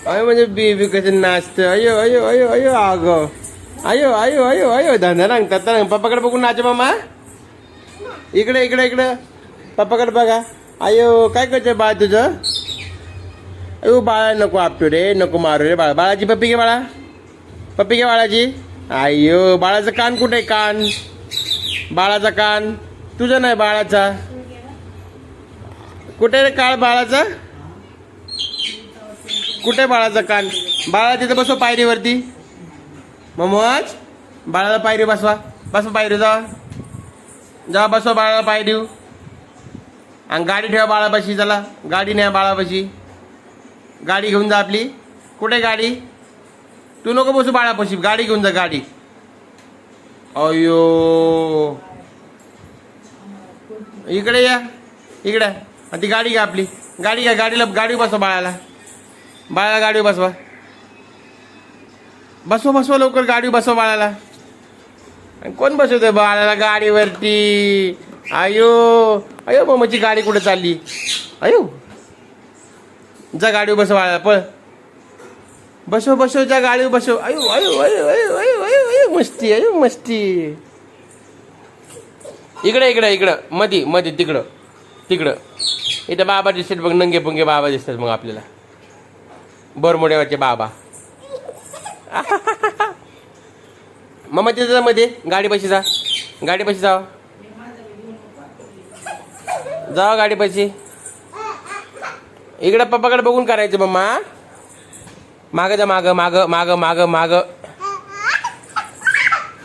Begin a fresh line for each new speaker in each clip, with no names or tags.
अयो म्हणजे बेबी कसं नाचत. अयो अयो अयो अयो अग अयो अयो अयो अयो धंदा रंगतात रंग. पप्पाकडे बघून नाच मामा. इकडे इकडे इकडे पप्पाकडे बघा. अयो काय करतोय बाळ तुझं. अयो बाळा नको आपटू रे, नको मारू रे बाळा. बाळाची पप्पी घे बाळा, पप्पी घे बाळाची. अयो बाळाचं कान कुठे, कान बाळाचा कान तुझा नाही बाळाचा. कुठे रे काळ बाळाचा, कुठे बाळाचा कान. बाळा तिथं बसव पायरीवरती. ममोज बाळाला पायरी बसवा, बसवा पायरी. जा जा बसवा बाळाला पायरी. आणि गाडी ठेवा बाळापाशी. चला गाडी न्या बाळापाशी. गाडी घेऊन जा आपली. कुठे गाडी. तू नको बसू बाळापाशी, गाडी घेऊन जा गाडी. अयो इकडे या, इकडे. ती गाडी घ्या आपली, गाडी घ्या. गाडीला गाडी बसवा बाळाला, बाळाला गाडी बसवा. बसवा बसवा लवकर गाडी बसवा बाळाला. कोण बसवतोय बाळाला गाडीवरती. अयो अयो मम्मीची गाडी कुठे चालली. अयो जा गाडीवर बसव बाळाला, पळ. बसव बसव जा गाडीवर बसव. अयो अयो अयो अयो अयो अयो अयो मस्ती, अयो मस्ती. इकडे इकडे इकडं मधी मधी तिकडं तिकडं. इथं बाबा दिसतात बघ, नंगे पुंगे बाबा दिसतात मग आपल्याला, बोरमोड्यावरचे बाबा. मम्मा तिथं मध्ये गाडी पैसे जा, गाडी पैसे जावा, जावा गाडी पैसे. इकडं पप्पाकडे बघून करायचं मम्मा. माग जा, माग माग माग माग माग.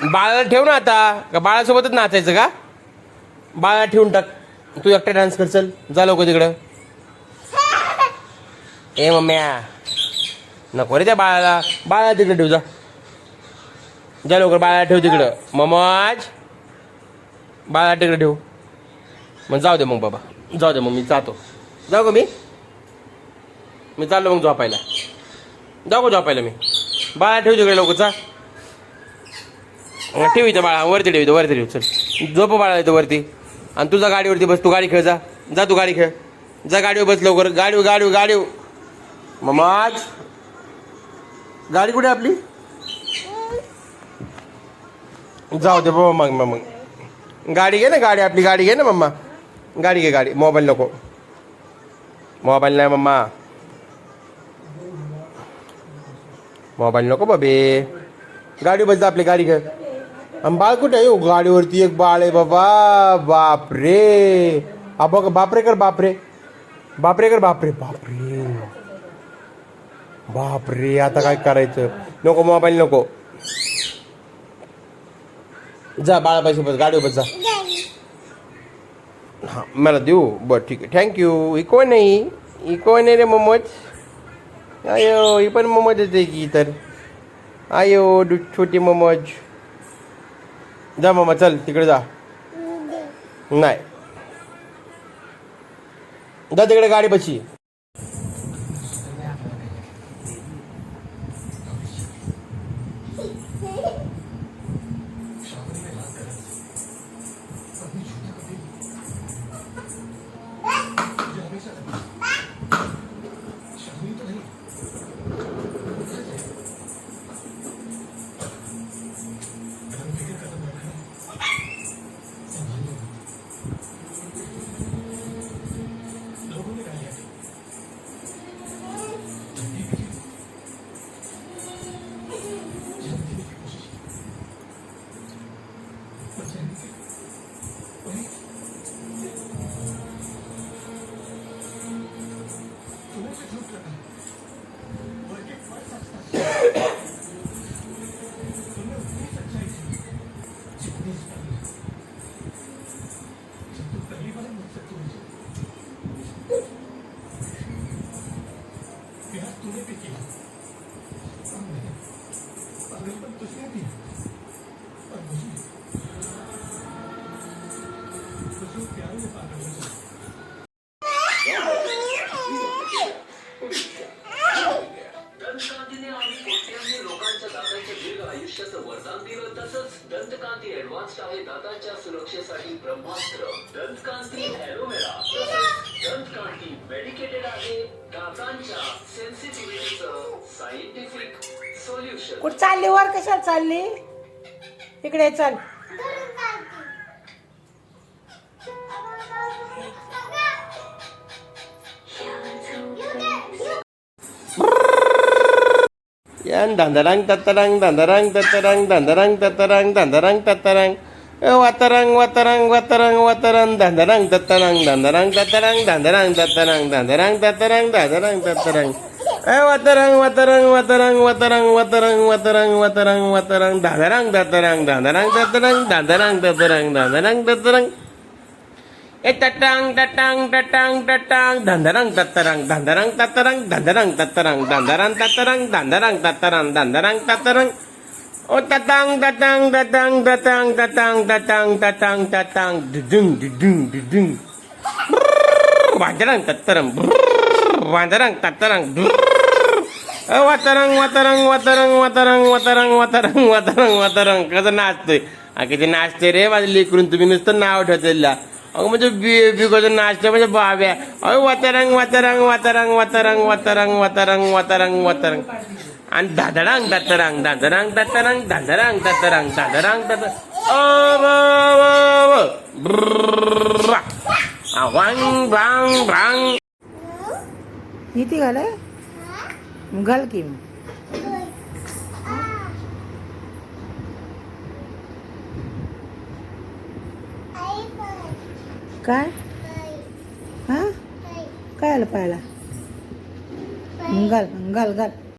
बाळाला ठेव ना आता, का बाळासोबतच नाचायचं का. बाळाला ठेवून टाक, तू एकटा डान्स कर. चल जा लवकर तिकडं. ए मम्म्या नको रे त्या बाळाला, बाळाला तिकडे ठेव. जा जा लवकर बाळाला ठेव तिकडं. मम्माज बाळाला तिकडे ठेव. मग जाऊ दे मग बाबा, जाऊ दे मग मी जातो. जाऊ का मी चाललो मग झोपायला. जाऊ का झोपायला मी. बाळा ठेव तिकडे लवकर. जा ठेव इथं बाळा, वरती ठेव, इथं वरती ठेव. चल झोप बाळा इथं वरती. आणि तुझा गाडीवरती बस, तू गाडी खेळ. जा जा तू गाडी खेळ, जा गाडीवर बस लवकर. गाडीवर गाडीवर गाडीवर. मम्माज गाडी कुठे आपली. जाऊ दे बाबा. मग गाडी घे ना, गाडी आपली गाडी घे ना मम्मा. गाडी घे गाडी. मोबाईल नको, मोबाईल नाही मम्मा, मोबाईल नको बाबे. गाडी बस जा आपली, गाडी घे. आणि बाळ कुठे आहे. गाडीवरती एक बाळ आहे बाबा. बापरे. बघ बापरे कर, बापरे बापरे कर, बापरे बापरे बापरे. आता काय करायचं. नको मोबाईल नको. जा बाळा पैसे बस, गाडीवर बस जा. हां मला देऊ बरं ठीक आहे, थँक्यू. ही कोण नाही, ही कोण आहे रे मोमोज. अयो ही पण मोमोजच आहे की तर. आयो छोटी मोमोज. जा मामा चल तिकडे जा. नाही जा तिकडे गाडी बशी.
आयुष्याचं वरदान दिलं. तसंच दंतकांती ऍडव्हान्स्ड आहे दातांच्या सुरक्षेसाठी ब्रह्मास्त्र. दंतकांती ॲलोवेरा.
कुठं चालली वर कशाला चालली इकडे चल
yan dandarang tatarang dandarang tatarang dandarang tatarang dandarang tatarang watarang watarang watarang watarang dandarang tatarang dandarang tatarang dandarang tatarang dandarang tatarang dandarang tatarang watarang watarang watarang watarang watarang watarang watarang watarang dandarang tatarang dandarang tatarang dandarang tatarang dandarang tatarang tatang tatang tatang tatang dandarang tatarang dandarang tatarang dandarang tatarang dandarang tatarang dandarang tatarang dandarang tatarang tatang tatang tatang tatang tatang tatang tatang tatang dudung dudung dudung wandarang tatarang wandarang tatarang watarang watarang watarang watarang watarang watarang watarang watarang कसं नाचतोय किती नाचते रे माझं लेकरून तुम्ही नुसतं नाव ठेवलेला अगं म्हणजे बिकोचं नाचतं म्हणजे बाब्या अगं वातारंग वातारंग वातारंग वातारंग वातारंग वातारंग वातारंग वातारंग आणि दादरांग दातरांग दादरांग दातरांग दादरांग दातरांग दादरांग दातर वांग भांग भांग
इथे घालाय घाल की काय हा काय आलं पाहायला घाल घाल घाल